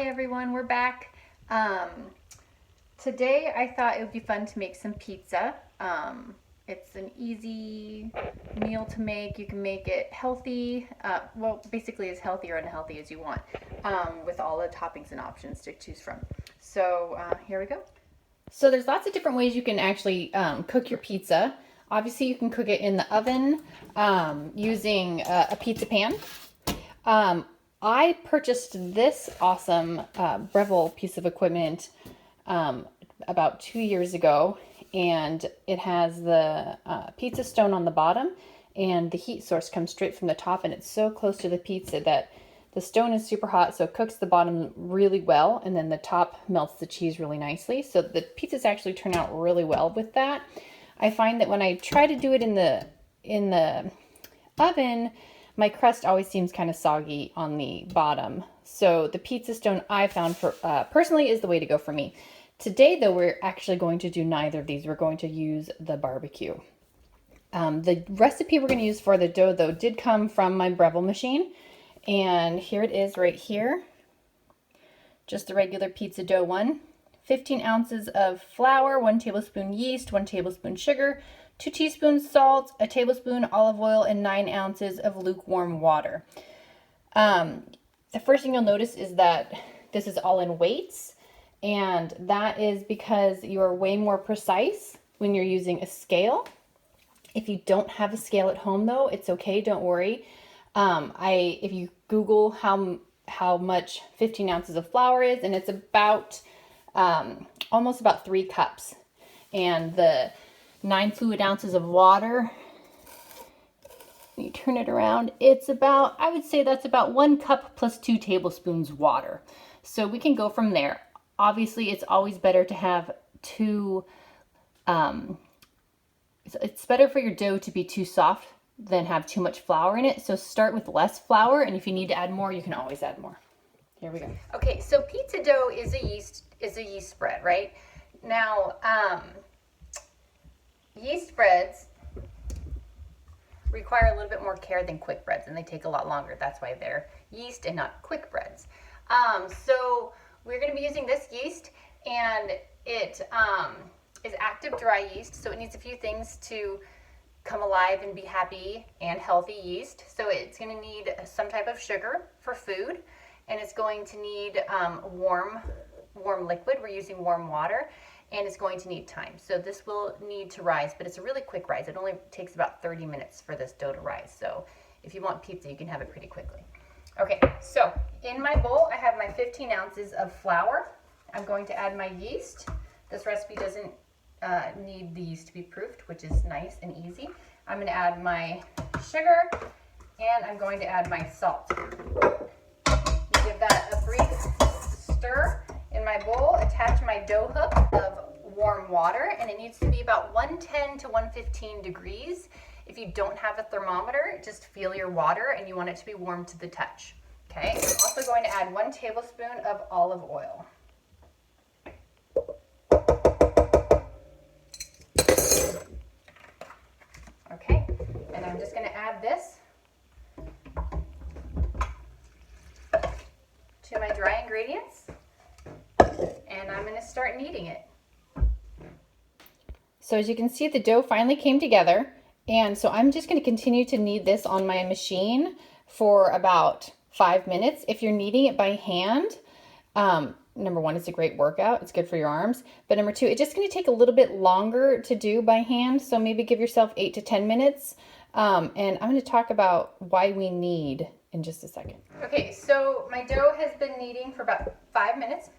Hi everyone, we're back. Today I thought it would be fun to make some pizza. It's an easy meal to make. You can make it healthy, well, basically as healthy or unhealthy as you want, with all the toppings and options to choose from. So here we go. So there's lots of different ways you can actually cook your pizza. Obviously you can cook it in the oven using a pizza pan. I purchased this awesome Breville piece of equipment about 2 years ago, and it has the pizza stone on the bottom, and the heat source comes straight from the top, and it's so close to the pizza that the stone is super hot, so it cooks the bottom really well, and then the top melts the cheese really nicely. So the pizzas actually turn out really well with that. I find that when I try to do it in the oven, my crust always seems kind of soggy on the bottom. So the pizza stone I found for personally is the way to go for me. Today though, we're actually going to do neither of these. We're going to use the barbecue. The recipe we're going to use for the dough though did come from my Breville machine. And here it is right here. Just the regular pizza dough one. 15 ounces of flour, 1 tablespoon yeast, 1 tablespoon sugar, 2 teaspoons salt, a tablespoon olive oil, and 9 ounces of lukewarm water. The first thing you'll notice is that this is all in weights, and that is because you're way more precise when you're using a scale. If you don't have a scale at home though, it's okay, don't worry. If you Google how much 15 ounces of flour is, and it's about almost about 3 cups, and the 9 fluid ounces of water, you turn it around, it's about, I would say that's about 1 cup plus 2 tablespoons water. So we can go from there. Obviously it's always better to have it's better for your dough to be too soft than have too much flour in it. So start with less flour, and if you need to add more, you can always add more. Here we go. Okay, so pizza dough is a yeast spread, right? Now, yeast spreads require a little bit more care than quick breads, and they take a lot longer. That's why they're yeast and not quick breads. So we're going to be using this yeast, and it is active dry yeast, so it needs a few things to come alive and be happy and healthy yeast. So it's going to need some type of sugar for food, and it's going to need warm liquid. We're using warm water, and it's going to need time. So this will need to rise, but it's a really quick rise. It only takes about 30 minutes for this dough to rise. So if you want pizza, you can have it pretty quickly. Okay, so in my bowl, I have my 15 ounces of flour. I'm going to add my yeast. This recipe doesn't need the yeast to be proofed, which is nice and easy. I'm going to add my sugar, and I'm going to add my salt. Give that a brief stir in my bowl. Attach my dough hook of warm water, and it needs to be about 110 to 115 degrees. If you don't have a thermometer, just feel your water, and you want it to be warm to the touch. Okay, I'm also going to add 1 tablespoon of olive oil. Okay, and I'm just going to add this to my dry ingredients, and I'm going to start kneading it. So as you can see, the dough finally came together, and so I'm just going to continue to knead this on my machine for about 5 minutes. If you're kneading it by hand, number one, it's a great workout. It's good for your arms. But number two, it's just going to take a little bit longer to do by hand. So maybe give yourself 8 to 10 minutes. And I'm going to talk about why we knead in just a second. Okay, so my dough has been kneading for about 5 minutes.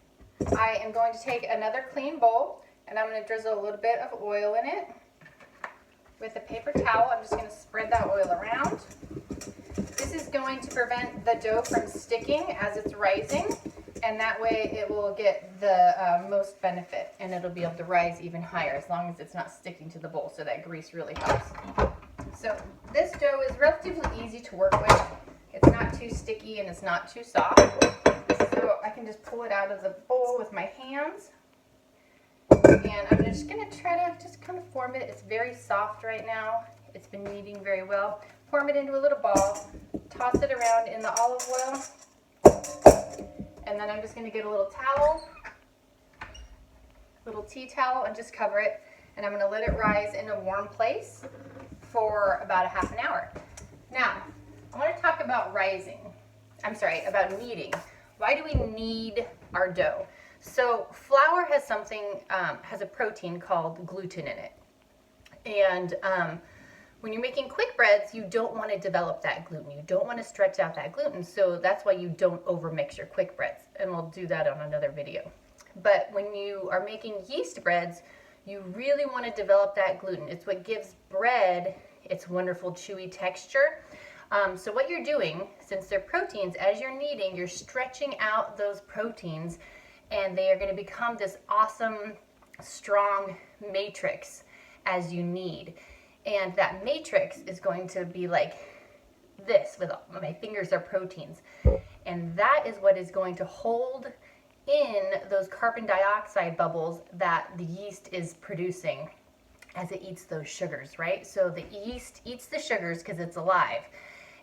I am going to take another clean bowl, and I'm going to drizzle a little bit of oil in it. With a paper towel, I'm just going to spread that oil around. This is going to prevent the dough from sticking as it's rising, and that way it will get the most benefit, and it'll be able to rise even higher as long as it's not sticking to the bowl, so that grease really helps. So this dough is relatively easy to work with. It's not too sticky and it's not too soft. So I can just pull it out of the bowl with my hands. And I'm just going to try to just kind of form it. It's very soft right now. It's been kneading very well. Form it into a little ball. Toss it around in the olive oil. And then I'm just gonna get a little towel, little tea towel, and just cover it. And I'm gonna let it rise in a warm place for about a half an hour. Now, I wanna talk about about kneading. Why do we knead our dough? So flour has has a protein called gluten in it. And when you're making quick breads, you don't want to develop that gluten. You don't want to stretch out that gluten. So that's why you don't overmix your quick breads. And we'll do that on another video. But when you are making yeast breads, you really want to develop that gluten. It's what gives bread its wonderful chewy texture. So what you're doing, since they're proteins, as you're kneading, you're stretching out those proteins, and they are going to become this awesome, strong matrix as you knead. And that matrix is going to be like this, with my fingers are proteins. And that is what is going to hold in those carbon dioxide bubbles that the yeast is producing as it eats those sugars, right? So the yeast eats the sugars because it's alive,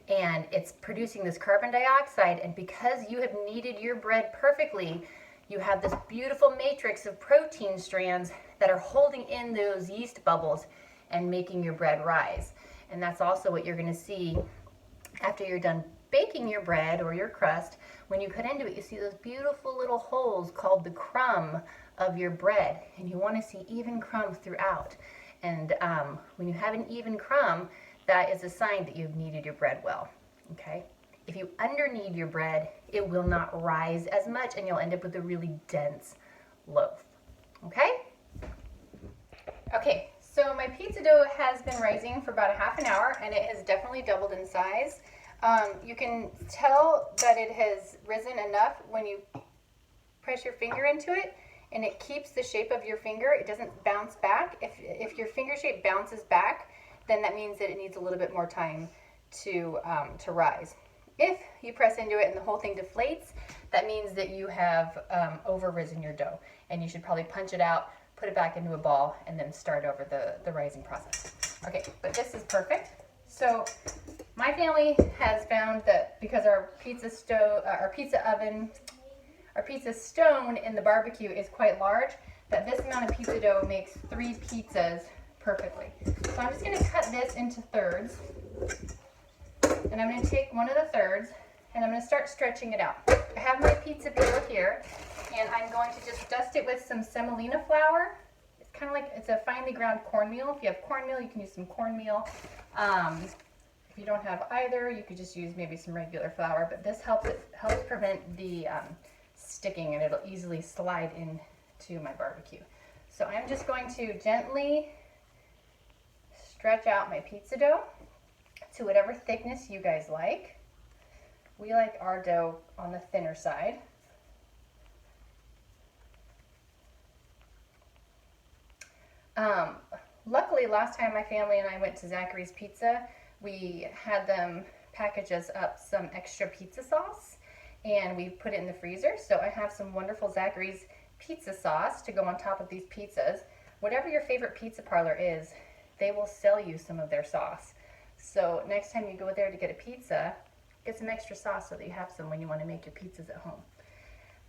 and it's producing this carbon dioxide. And because you have kneaded your bread perfectly, you have this beautiful matrix of protein strands that are holding in those yeast bubbles and making your bread rise. And that's also what you're going to see after you're done baking your bread or your crust. When you cut into it, you see those beautiful little holes called the crumb of your bread, and you want to see even crumb throughout. And when you have an even crumb, that is a sign that you've kneaded your bread well. Okay? If you under-knead your bread, it will not rise as much, and you'll end up with a really dense loaf. Okay? Okay, so my pizza dough has been rising for about a half an hour, and it has definitely doubled in size. You can tell that it has risen enough when you press your finger into it, and it keeps the shape of your finger. It doesn't bounce back. If your finger shape bounces back, then that means that it needs a little bit more time to rise. If you press into it and the whole thing deflates, that means that you have over-risen your dough, and you should probably punch it out, put it back into a ball, and then start over the rising process. Okay, but this is perfect. So my family has found that because our pizza stone in the barbecue is quite large, that this amount of pizza dough makes 3 pizzas perfectly. So I'm just going to cut this into thirds, and I'm going to take one of the thirds, and I'm going to start stretching it out. I have my pizza peeler here, and I'm going to just dust it with some semolina flour. It's kind of like, it's a finely ground cornmeal. If you have cornmeal, you can use some cornmeal. If you don't have either, you could just use maybe some regular flour, but this helps prevent the sticking, and it'll easily slide into my barbecue. So I'm just going to gently stretch out my pizza dough to whatever thickness you guys like. We like our dough on the thinner side. Luckily, last time my family and I went to Zachary's Pizza, we had them package us up some extra pizza sauce, and we put it in the freezer. So I have some wonderful Zachary's pizza sauce to go on top of these pizzas. Whatever your favorite pizza parlor is, they will sell you some of their sauce. So next time you go there to get a pizza, get some extra sauce so that you have some when you want to make your pizzas at home.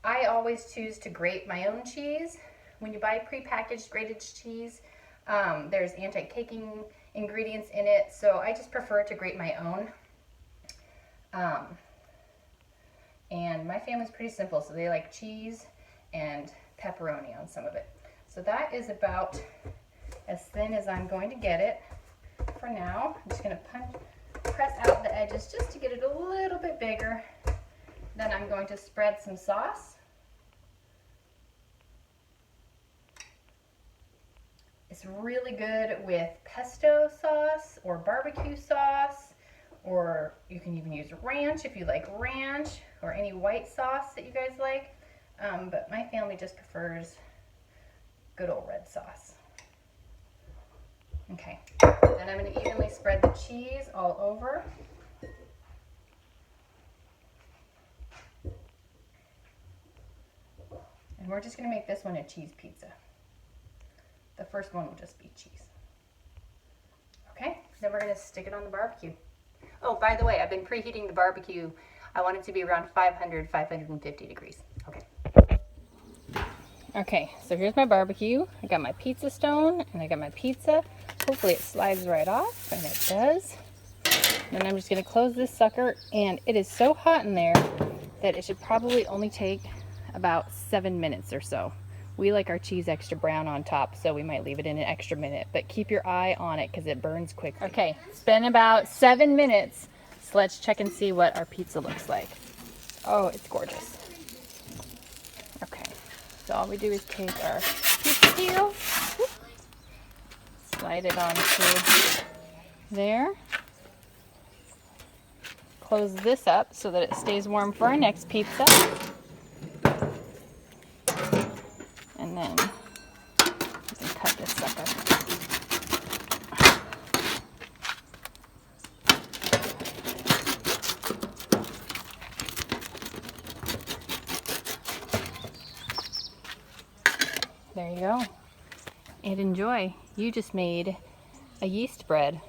I always choose to grate my own cheese. When you buy prepackaged grated cheese, there's anti-caking ingredients in it, so I just prefer to grate my own. And my family's pretty simple, so they like cheese and pepperoni on some of it. So that is about as thin as I'm going to get it for now. I'm just going to press out the edges just to get it a little bit bigger. Then I'm going to spread some sauce. It's really good with pesto sauce or barbecue sauce, or you can even use ranch if you like ranch, or any white sauce that you guys like. But my family just prefers good old red sauce. Okay, then I'm going to evenly spread the cheese all over. And we're just going to make this one a cheese pizza. The first one will just be cheese. Okay, then we're going to stick it on the barbecue. Oh, by the way, I've been preheating the barbecue I want it to be around 500, 550 degrees. Okay. Okay, so here's my barbecue. I got my pizza stone and I got my pizza. Hopefully it slides right off, and it does. And I'm just gonna close this sucker, and it is so hot in there that it should probably only take about 7 minutes or so. We like our cheese extra brown on top, so we might leave it in an extra minute, but keep your eye on it because it burns quickly. Okay, it's been about 7 minutes, so let's check and see what our pizza looks like. Oh, it's gorgeous. Okay, so all we do is take our pizza heel, slide it onto there. Close this up so that it stays warm for our next pizza. And then you can cut this sucker. There you go. And enjoy. You just made a yeast bread.